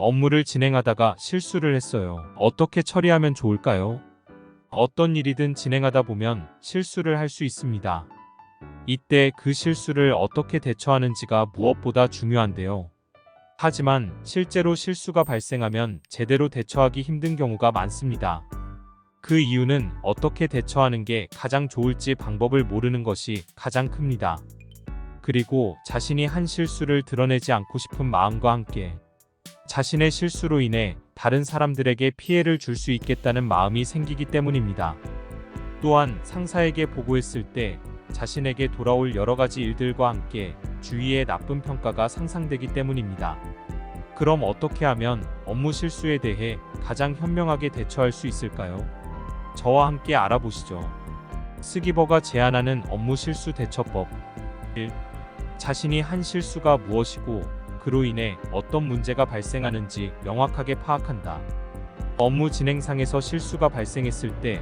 업무를 진행하다가 실수를 했어요. 어떻게 처리하면 좋을까요? 어떤 일이든 진행하다 보면 실수를 할 수 있습니다. 이때 그 실수를 어떻게 대처하는지가 무엇보다 중요한데요. 하지만 실제로 실수가 발생하면 제대로 대처하기 힘든 경우가 많습니다. 그 이유는 어떻게 대처하는 게 가장 좋을지 방법을 모르는 것이 가장 큽니다. 그리고 자신이 한 실수를 드러내지 않고 싶은 마음과 함께 자신의 실수로 인해 다른 사람들에게 피해를 줄 수 있겠다는 마음이 생기기 때문입니다. 또한 상사에게 보고했을 때 자신에게 돌아올 여러 가지 일들과 함께 주위의 나쁜 평가가 상상되기 때문입니다. 그럼 어떻게 하면 업무 실수에 대해 가장 현명하게 대처할 수 있을까요? 저와 함께 알아보시죠. 스기버가 제안하는 업무 실수 대처법 1. 자신이 한 실수가 무엇이고 그로 인해 어떤 문제가 발생하는지 명확하게 파악한다. 업무 진행상에서 실수가 발생했을 때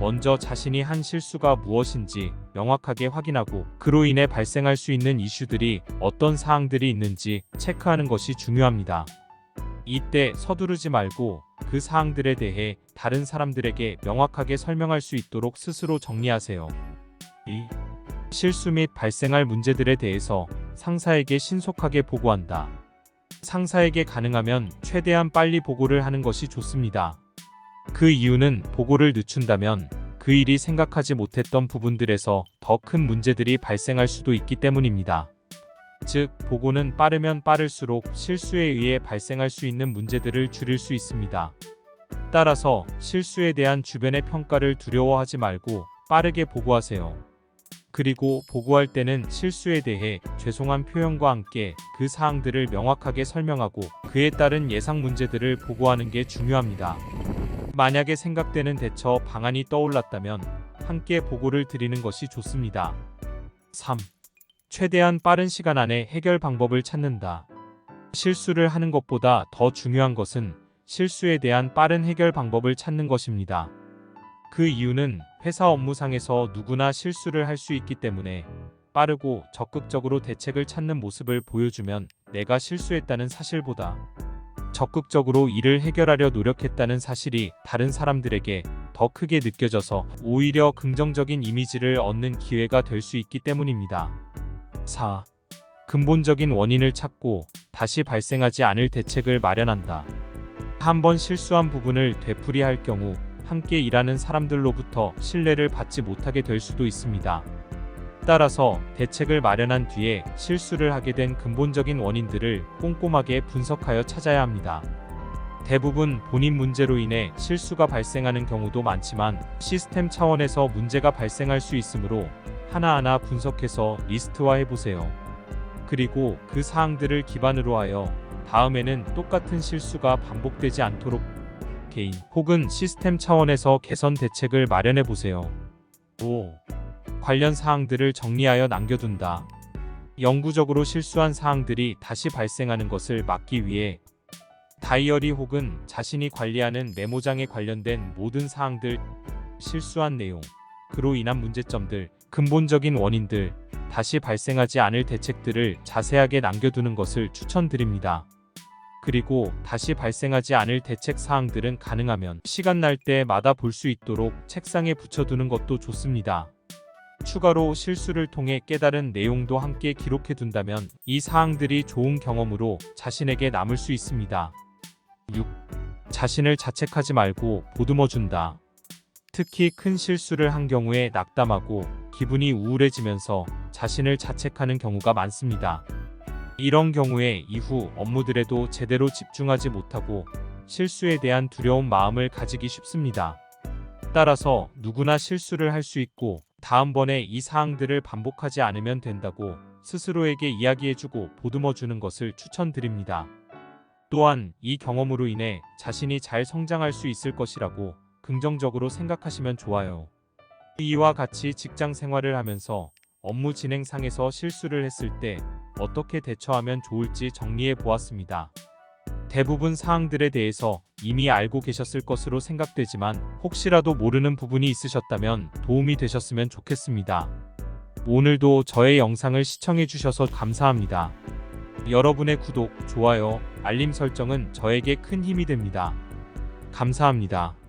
먼저 자신이 한 실수가 무엇인지 명확하게 확인하고 그로 인해 발생할 수 있는 이슈들이 어떤 사항들이 있는지 체크하는 것이 중요합니다. 이때 서두르지 말고 그 사항들에 대해 다른 사람들에게 명확하게 설명할 수 있도록 스스로 정리하세요. 2. 실수 및 발생할 문제들에 대해서 상사에게 신속하게 보고한다. 상사에게 가능하면 최대한 빨리 보고를 하는 것이 좋습니다. 그 이유는 보고를 늦춘다면 그 일이 생각하지 못했던 부분들에서 더 큰 문제들이 발생할 수도 있기 때문입니다. 즉, 보고는 빠르면 빠를수록 실수에 의해 발생할 수 있는 문제들을 줄일 수 있습니다. 따라서 실수에 대한 주변의 평가를 두려워하지 말고 빠르게 보고하세요. 그리고 보고할 때는 실수에 대해 죄송한 표현과 함께 그 사항들을 명확하게 설명하고 그에 따른 예상 문제들을 보고하는 게 중요합니다. 만약에 생각되는 대처 방안이 떠올랐다면 함께 보고를 드리는 것이 좋습니다. 3. 최대한 빠른 시간 안에 해결 방법을 찾는다. 실수를 하는 것보다 더 중요한 것은 실수에 대한 빠른 해결 방법을 찾는 것입니다. 그 이유는 회사 업무상에서 누구나 실수를 할 수 있기 때문에 빠르고 적극적으로 대책을 찾는 모습을 보여주면 내가 실수했다는 사실보다 적극적으로 이를 해결하려 노력했다는 사실이 다른 사람들에게 더 크게 느껴져서 오히려 긍정적인 이미지를 얻는 기회가 될 수 있기 때문입니다. 4. 근본적인 원인을 찾고 다시 발생하지 않을 대책을 마련한다. 한번 실수한 부분을 되풀이할 경우 함께 일하는 사람들로부터 신뢰를 받지 못하게 될 수도 있습니다. 따라서 대책을 마련한 뒤에 실수를 하게 된 근본적인 원인들을 꼼꼼하게 분석하여 찾아야 합니다. 대부분 본인 문제로 인해 실수가 발생하는 경우도 많지만 시스템 차원에서 문제가 발생할 수 있으므로 하나하나 분석해서 리스트화해보세요. 그리고 그 사항들을 기반으로 하여 다음에는 똑같은 실수가 반복되지 않도록 개인 혹은 시스템 차원에서 개선 대책을 마련해보세요. 5. 관련 사항들을 정리하여 남겨둔다. 영구적으로 실수한 사항들이 다시 발생하는 것을 막기 위해 다이어리 혹은 자신이 관리하는 메모장에 관련된 모든 사항들, 실수한 내용, 그로 인한 문제점들, 근본적인 원인들, 다시 발생하지 않을 대책들을 자세하게 남겨두는 것을 추천드립니다. 그리고 다시 발생하지 않을 대책 사항들은 가능하면 시간 날 때마다 볼 수 있도록 책상에 붙여두는 것도 좋습니다. 추가로 실수를 통해 깨달은 내용도 함께 기록해둔다면 이 사항들이 좋은 경험으로 자신에게 남을 수 있습니다. 6. 자신을 자책하지 말고 보듬어준다. 특히 큰 실수를 한 경우에 낙담하고 기분이 우울해지면서 자신을 자책하는 경우가 많습니다. 이런 경우에 이후 업무들에도 제대로 집중하지 못하고 실수에 대한 두려운 마음을 가지기 쉽습니다. 따라서 누구나 실수를 할 수 있고 다음번에 이 사항들을 반복하지 않으면 된다고 스스로에게 이야기해주고 보듬어주는 것을 추천드립니다. 또한 이 경험으로 인해 자신이 잘 성장할 수 있을 것이라고 긍정적으로 생각하시면 좋아요. 이와 같이 직장 생활을 하면서 업무 진행상에서 실수를 했을 때 어떻게 대처하면 좋을지 정리해 보았습니다. 대부분 사항들에 대해서 이미 알고 계셨을 것으로 생각되지만 혹시라도 모르는 부분이 있으셨다면 도움이 되셨으면 좋겠습니다. 오늘도 저의 영상을 시청해 주셔서 감사합니다. 여러분의 구독, 좋아요, 알림 설정은 저에게 큰 힘이 됩니다. 감사합니다.